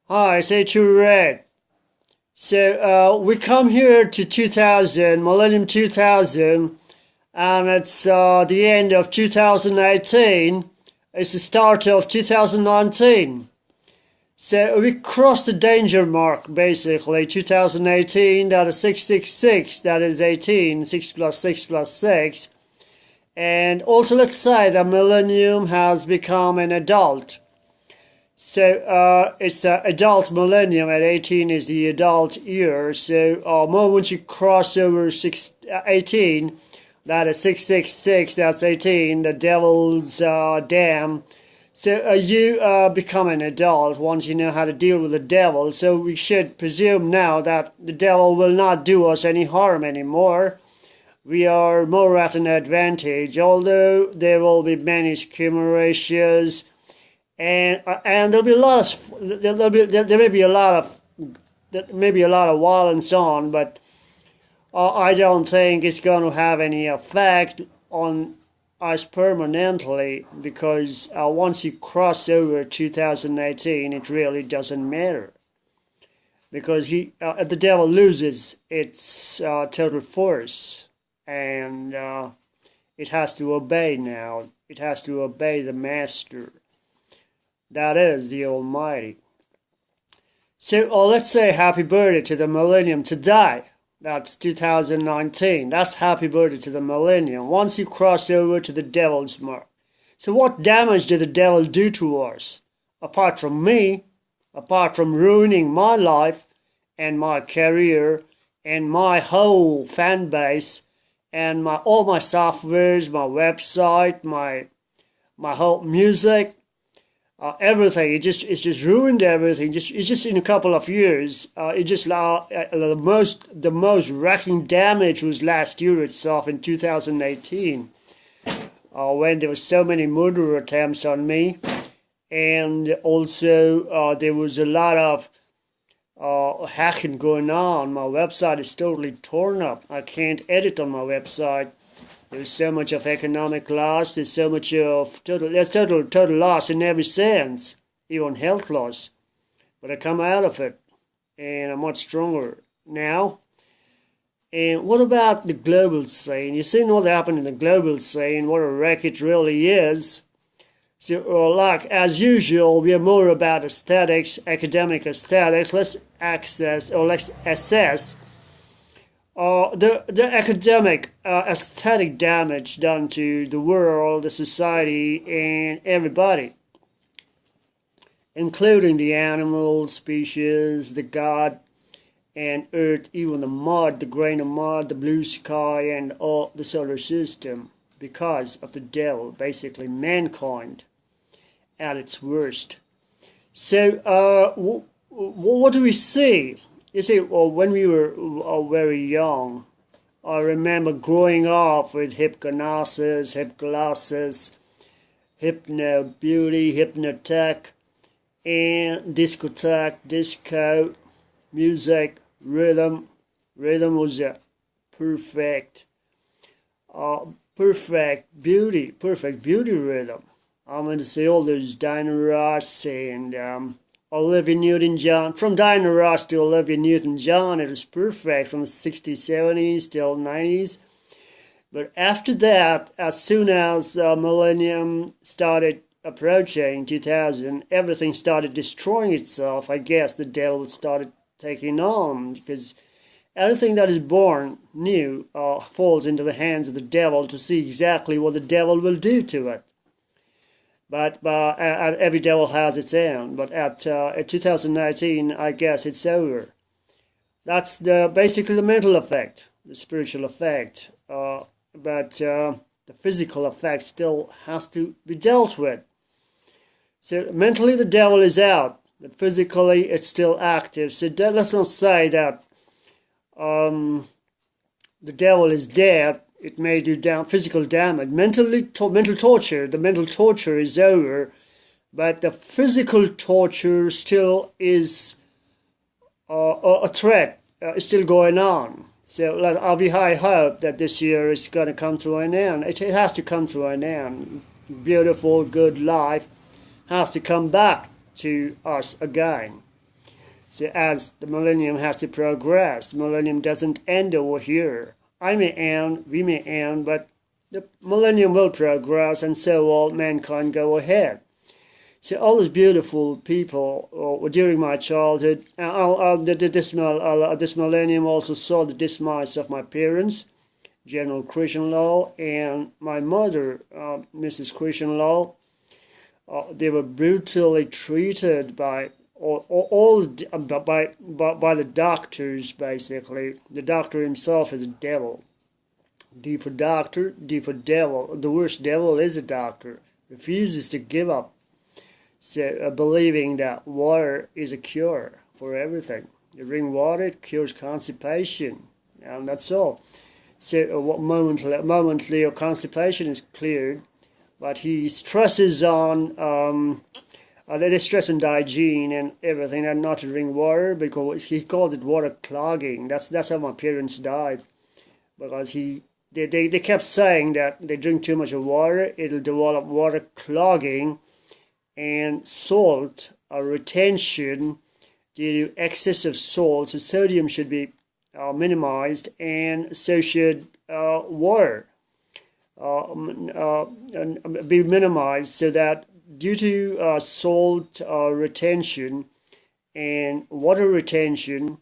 Hi, it's Atoolred. We come here to 2000, Millennium 2000, and it's the end of 2018. It's the start of 2019. So we crossed the danger mark, basically, 2018, that is 666, that is 18, 6 plus 6 plus 6. And also let's say that Millennium has become an adult. It's the adult millennium. At 18 is the adult year. So moment you cross over 18, that is 666, that's 18, the devil's dam. So you become an adult once you know how to deal with the devil. So we should presume now that the devil will not do us any harm anymore. We are more at an advantage, although there will be many skirmishes, and there'll be a lot of there may be a lot of violence on, but I don't think it's going to have any effect on us permanently, because once you cross over 2018, it really doesn't matter, because the devil loses its total force, and it has to obey now. It has to obey the master. That is the Almighty. So let's say happy birthday to the millennium today. That's 2019. That's happy birthday to the millennium. Once you cross over to the devil's mark. So what damage did the devil do to us? Apart from me, apart from ruining my life and my career and my whole fan base and all my softwares, my website, my whole music, everything. It's just ruined everything. It's just in a couple of years. The most wrecking damage was last year itself in 2018, when there were so many murder attempts on me, and also there was a lot of hacking going on. My website is totally torn up. I can't edit on my website. There's so much of economic loss. There's so much of total loss in every sense, even health loss. But I come out of it, and I'm much stronger now. And what about the global scene? You've seen what happened in the global scene, what a wreck it really is. So, like as usual, we are more about aesthetics, academic aesthetics. Let's assess the academic aesthetic damage done to the world, the society, and everybody, including the animal species, the God and earth, even the mud, the grain of mud, the blue sky, and all the solar system, because of the devil, basically mankind at its worst. So what do we see? You see, when we were very young, I remember growing up with hypnosis, hypno beauty, hypnotech, and discotheque, disco, music, rhythm. Rhythm was a perfect beauty rhythm. I'm going to say all those Diana Ross and Olivia Newton-John. From Diana Ross to Olivia Newton-John, it was perfect from the 60s, 70s till 90s. But after that, as soon as millennium started approaching 2000, everything started destroying itself. I guess the devil started taking on, because everything that is born new falls into the hands of the devil to see exactly what the devil will do to it. But every devil has its own. But at 2019, I guess it's over. That's basically the mental effect, the spiritual effect. But the physical effect still has to be dealt with. So mentally, the devil is out, but physically, it's still active. So let's not say that the devil is dead. It may do physical damage, mental torture. The mental torture is over, but the physical torture still is a threat. It's still going on. So I'll be high hope that this year is going to come to an end. It has to come to an end. Beautiful, good life has to come back to us again. So as the millennium has to progress, the millennium doesn't end over here. I may end, we may end, but the millennium will progress, and so all mankind go ahead. So all those beautiful people during my childhood, this millennium also saw the demise of my parents, General Christian Law, and my mother, Mrs. Christian Law. They were brutally treated by by the doctors, basically. The doctor himself is a devil. D for doctor, D for devil. The worst devil is a doctor. Refuses to give up. So, believing that water is a cure for everything. You drink water, it cures constipation. And that's all. So, momently your constipation is cleared. But he stresses on they stress on hygiene and everything, and not to drink water, because he called it water clogging. That's how my parents died, because they kept saying that they drink too much of water, it'll develop water clogging and salt retention due to excessive salt. So sodium should be minimized, and so should water be minimized, so that due to salt retention and water retention,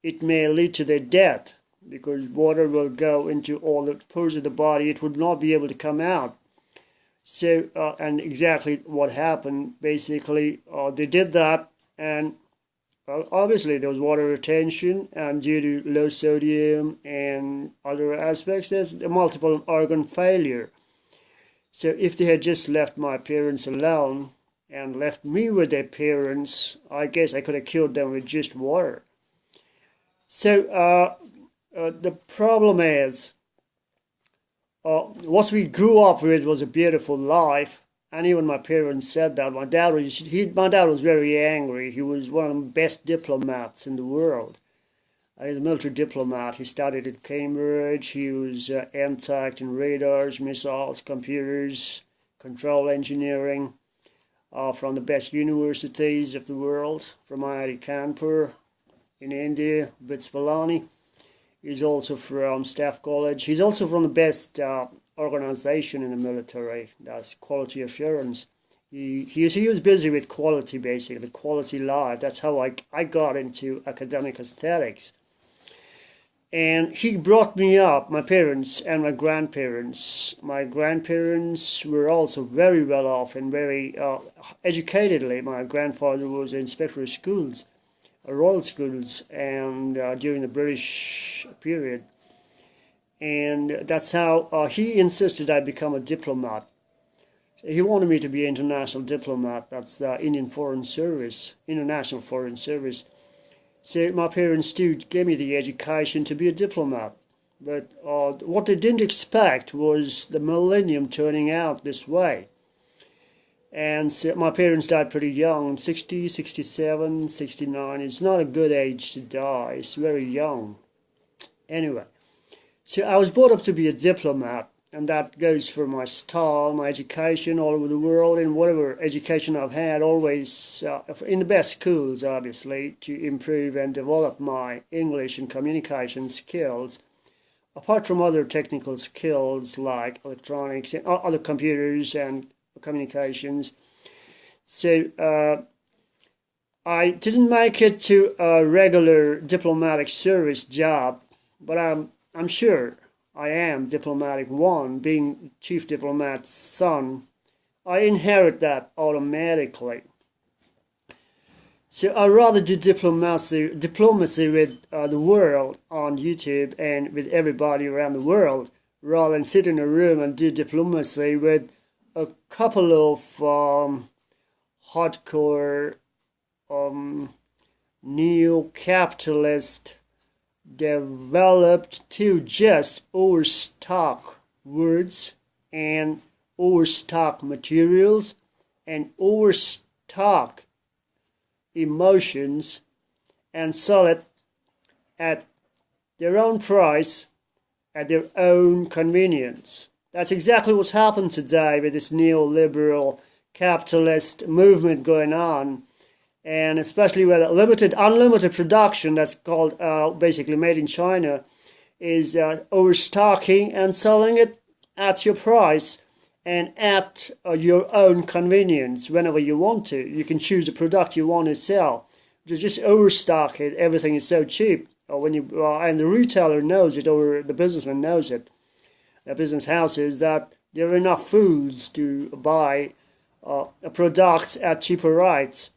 it may lead to their death, because water will go into all the pores of the body. It would not be able to come out. So, and exactly what happened, basically, they did that, and obviously there was water retention, and due to low sodium and other aspects, there's a multiple organ failure. So if they had just left my parents alone and left me with their parents, I guess I could have killed them with just water. So the problem is, what we grew up with was a beautiful life, and even my parents said that. My dad was very angry. He was one of the best diplomats in the world. He was a military diplomat. He studied at Cambridge. He was MTech in radars, missiles, computers, control engineering from the best universities of the world, from IIT Kanpur in India, BITS Pilani. He's also from Staff College. He's also from the best organization in the military, that's quality assurance. He was busy with quality, basically, quality life. That's how I got into academic aesthetics. And he brought me up, my parents and my grandparents. My grandparents were also very well off and very educatedly. My grandfather was an inspector of schools, royal schools, and during the British period. And that's how he insisted I become a diplomat. He wanted me to be an international diplomat. That's the Indian Foreign Service, International Foreign Service. So my parents too gave me the education to be a diplomat. But what they didn't expect was the millennium turning out this way. And so my parents died pretty young, 60, 67, 69. It's not a good age to die. It's very young. Anyway, so I was brought up to be a diplomat. And that goes for my style, my education all over the world, and whatever education I've had, always in the best schools, obviously, to improve and develop my English and communication skills, apart from other technical skills like electronics and other computers and communications. So I didn't make it to a regular diplomatic service job, but I'm sure I am diplomatic one, being chief diplomat's son. I inherit that automatically. So I rather do diplomacy with the world on YouTube and with everybody around the world, rather than sit in a room and do diplomacy with a couple of hardcore neo-capitalist developed to just overstock words and overstock materials and overstock emotions and sell it at their own price, at their own convenience. That's exactly what's happened today with this neoliberal capitalist movement going on. and especially with unlimited production, that's called basically made in China, is overstocking and selling it at your price and at your own convenience whenever you want to. You can choose the product you want to sell. Just overstock it. Everything is so cheap. And the retailer knows it, or the businessman knows it. The business houses, that there are enough fools to buy products at cheaper rates.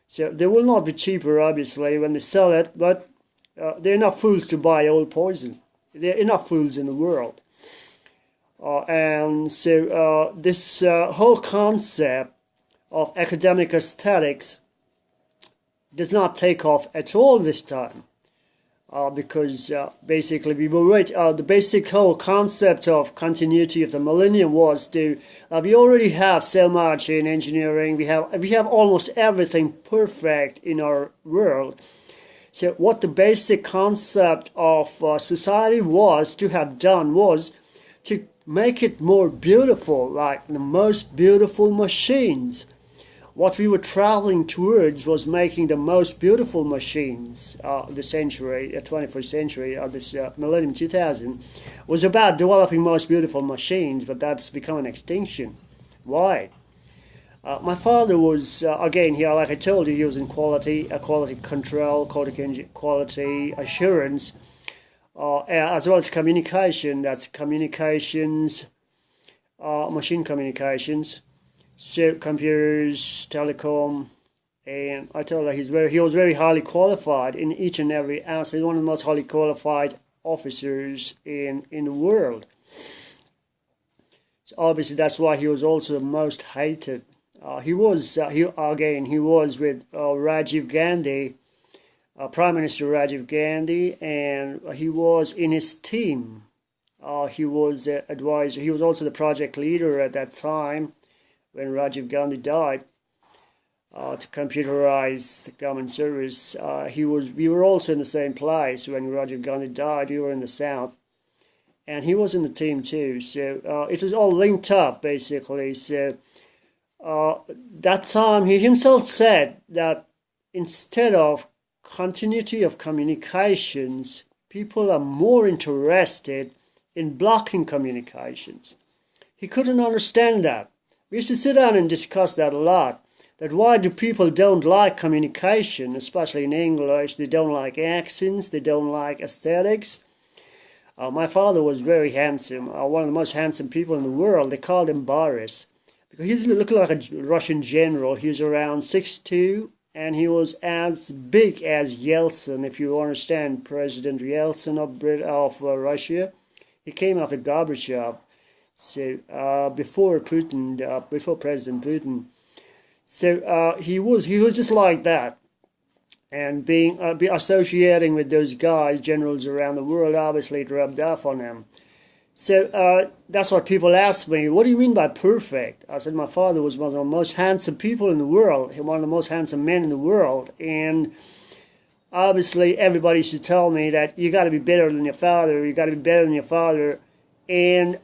So they will not be cheaper, obviously, when they sell it, but there are enough fools to buy old poison. There are enough fools in the world. And so this whole concept of academic aesthetics does not take off at all this time. Because basically the basic whole concept of continuity of the millennium was we already have so much in engineering. We have almost everything perfect in our world. So what the basic concept of society was to have done was to make it more beautiful, like the most beautiful machines. What we were traveling towards was making the most beautiful machines. The century, 21st century, this millennium 2000, was about developing most beautiful machines, but that's become an extinction. Why? My father was, again, here, like I told you, he was in quality control, quality assurance, as well as communication. That's communications, machine communications. So computers, telecom, and I told her he was very highly qualified in each and every aspect. He's one of the most highly qualified officers in the world. So obviously that's why he was also the most hated. He was with Rajiv Gandhi, Prime Minister Rajiv Gandhi, and he was in his team. He was the advisor. He was also the project leader at that time, when Rajiv Gandhi died, to computerize the government service. We were also in the same place when Rajiv Gandhi died. We were in the south, and he was in the team too. So it was all linked up, basically. So that time he himself said that instead of continuity of communications, people are more interested in blocking communications. He couldn't understand that. We used to sit down and discuss that a lot, that why do people don't like communication, especially in English. They don't like accents, they don't like aesthetics. My father was very handsome, one of the most handsome people in the world. They called him Boris, because he looked like a Russian general. He was around 6'2", and he was as big as Yeltsin, if you understand, President Yeltsin of Russia. He came after Gorbachev. So before President Putin, so he was just like that, and being associating with those guys, generals around the world, obviously it rubbed off on him. So that's what people ask me. What do you mean by perfect? I said my father was one of the most handsome people in the world, one of the most handsome men in the world, and obviously everybody should tell me that you got to be better than your father. You got to be better than your father. And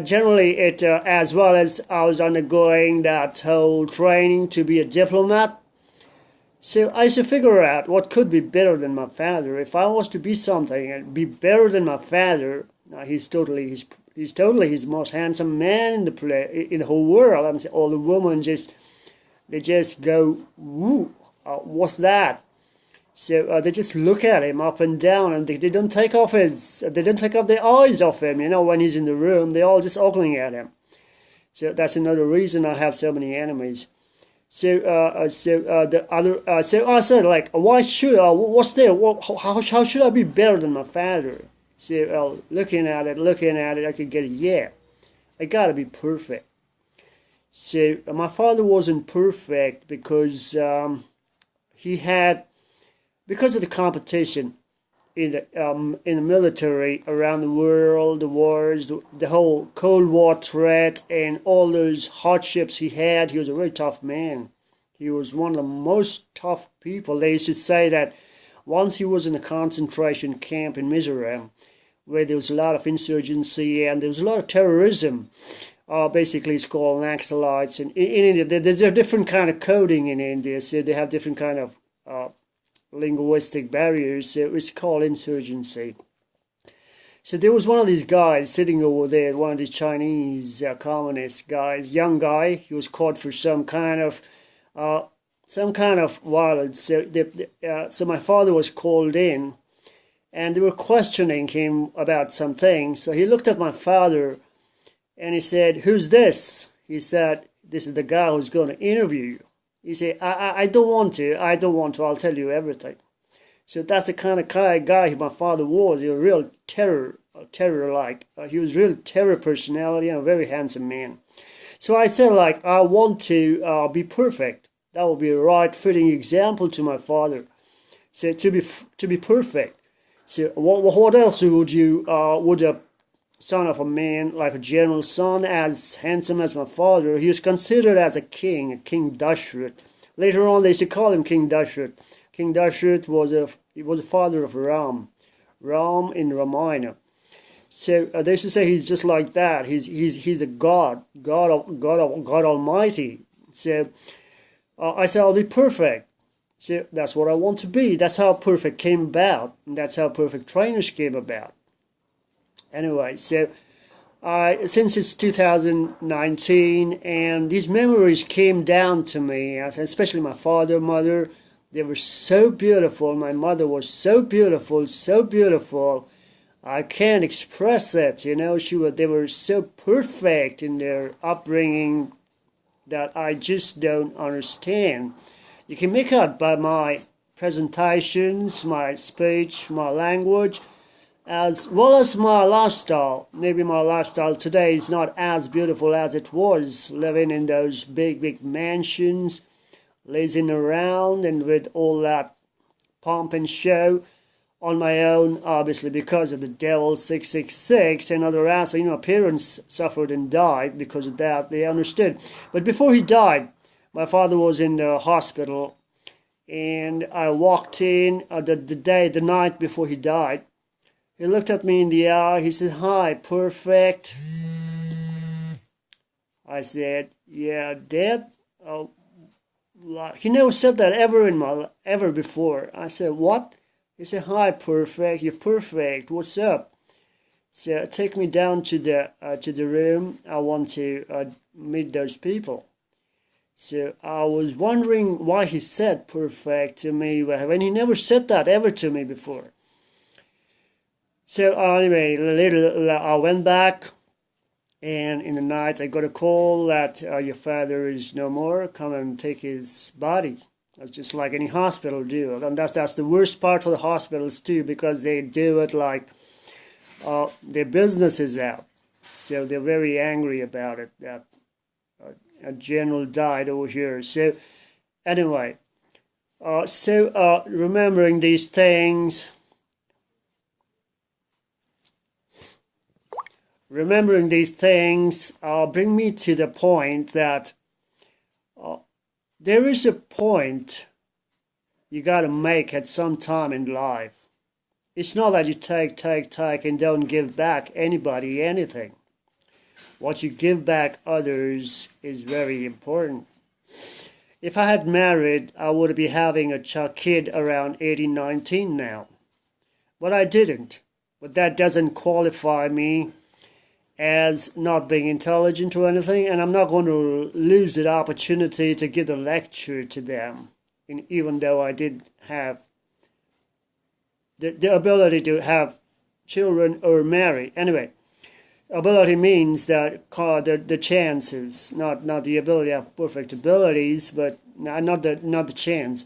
generally, as well as I was undergoing that whole training to be a diplomat, so I used to figure out what could be better than my father. If I was to be something and be better than my father, he's totally his most handsome man in the whole world. I'm saying all the women just go, woo, what's that? So they just look at him up and down, and they don't take off their eyes off him. When he's in the room, they're all just ogling at him. So that's another reason I have so many enemies. So I said, like, why should what's there? How should I be better than my father? So looking at it, I could get it. Yeah, I gotta be perfect. So my father wasn't perfect because because of the competition in the military around the world, the wars, the whole Cold War threat, and all those hardships he had. He was a very tough man. He was one of the most tough people. They used to say that once he was in a concentration camp in Mizoram, where there was a lot of insurgency and there was a lot of terrorism. basically it's called naxalites. In India, there's a different kind of coding in India, so they have different kind of linguistic barriers, so it's called insurgency. So there was one of these guys sitting over there, one of the Chinese communist guys, young guy. He was caught for some kind of violence. So my father was called in, and they were questioning him about some things. So he looked at my father, and he said, "Who's this?" He said, "This is the guy who's going to interview you." He said, I don't want to. I'll tell you everything." So that's the kind of guy my father was. He was a real terror-like. He was a real terror personality and a very handsome man. So I said, like, I want to be perfect. That would be a right fitting example to my father. So to be perfect. So what else would a son of a man, like a general's son, as handsome as my father? He was considered as a King Dashrath. Later on, they used to call him King Dashrath. King Dashrath was a father of Ram in Ramayana. So they used to say he's just like that. He's a God Almighty. So I said, I'll be perfect. So that's what I want to be. That's how perfect came about. And that's how perfect trainers came about. Anyway, so since it's 2019, and these memories came down to me, especially my father, mother. They were so beautiful. My mother was so beautiful, so beautiful. I can't express that, they were so perfect in their upbringing that I just don't understand. You can make out by my presentations, my speech, my language, as well as my lifestyle. Maybe my lifestyle today is not as beautiful as it was, living in those big mansions, lazing around and with all that pomp and show on my own, obviously because of the devil 666 and other aspects. Parents suffered and died because of that. They understood. But before he died, my father was in the hospital, and I walked in the night before he died. He looked at me in the eye. He said, "Hi, perfect." I said, "Yeah, Dad." He never said that ever before. I said, "What?" He said, "Hi, perfect. You're perfect. What's up?" So take me down to the room. I want to meet those people. So I was wondering why he said perfect to me when he never said that ever to me before. So anyway, later I went back, and in the night I got a call that your father is no more. Come and take his body. It's just like any hospital do, and that's the worst part for the hospitals too, because they do it like their business is out. So they're very angry about it that a general died over here. So anyway, remembering these things. Remembering these things bring me to the point that there is a point you got to make at some time in life. It's not that you take and don't give back anybody anything. What you give back others is very important. If I had married, I would be having a kid around 18, 19 now. But I didn't. But that doesn't qualify me as not being intelligent or anything, and I'm not going to lose the opportunity to give the lecture to them, even though I did have the ability to have children or marry. Anyway, ability means that the chances, not the ability to have perfect abilities, but not the chance.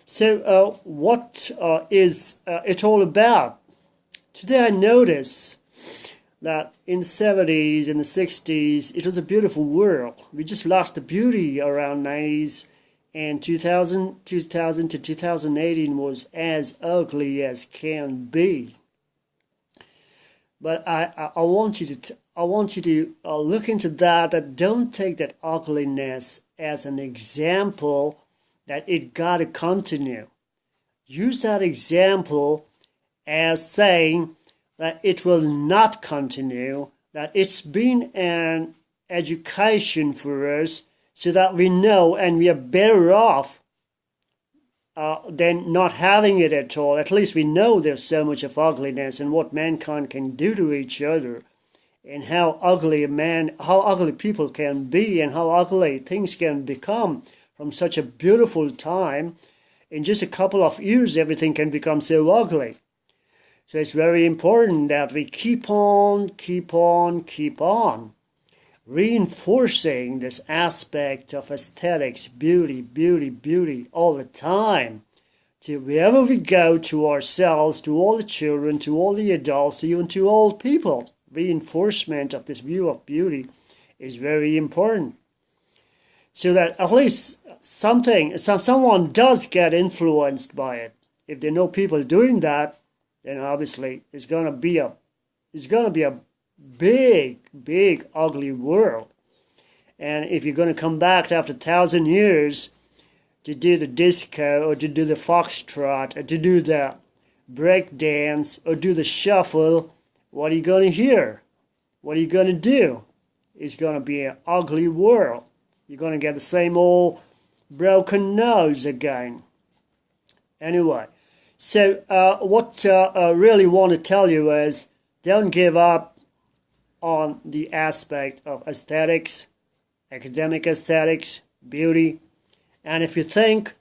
So what is it all about? Today I notice that in the 70s and the 60s, it was a beautiful world. We just lost the beauty around 90s, and 2000 to 2018 was as ugly as can be. But I want you to look into that don't take that ugliness as an example that it gotta continue. Use that example as saying that it will not continue, that it's been an education for us so that we know and we are better off than not having it at all. At least we know there's so much of ugliness and what mankind can do to each other, and how ugly people can be, and how ugly things can become from such a beautiful time. In just a couple of years, everything can become so ugly. So it's very important that we keep on reinforcing this aspect of aesthetics, beauty all the time. To wherever we go, to ourselves, to all the children, to all the adults, even to old people. Reinforcement of this view of beauty is very important. So that at least someone does get influenced by it. If there are no people doing that, then obviously it's gonna be a big ugly world. And if you're gonna come back after 1,000 years to do the disco, or to do the foxtrot, or to do the break dance, or do the shuffle, what are you gonna hear? What are you gonna do? It's gonna be an ugly world. You're gonna get the same old broken nose again. Anyway, so what I really want to tell you is, don't give up on the aspect of aesthetics, academic aesthetics, beauty. And if you think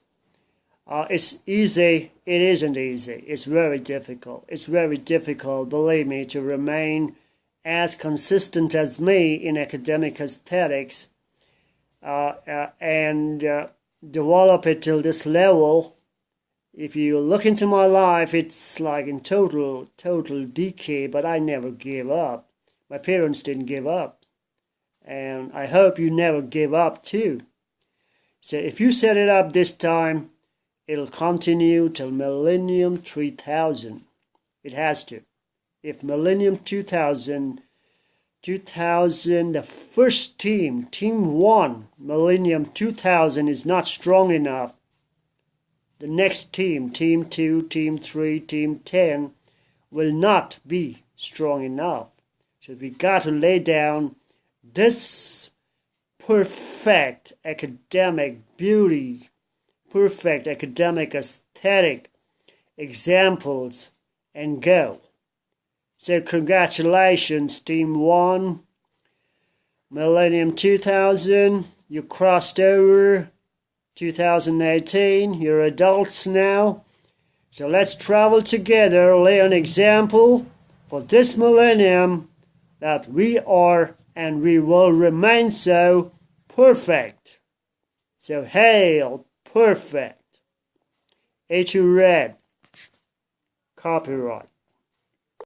it's easy, it isn't easy. It's very difficult. It's very difficult, believe me, to remain as consistent as me in academic aesthetics and develop it till this level. If you look into my life, it's like in total decay, but I never gave up. My parents didn't give up. And I hope you never give up too. So if you set it up this time, it'll continue till Millennium 3000. It has to. If Millennium 2000, the first team, Team 1, Millennium 2000 is not strong enough, the next team, Team 2, Team 3, Team 10, will not be strong enough. So we got to lay down this perfect academic beauty, perfect academic aesthetic examples, and go. So congratulations, Team 1, Millennium 2000, you crossed over 2018, you're adults now. So let's travel together, lay an example for this millennium that we are and we will remain so perfect. So hail perfect. Atoolred. Copyright.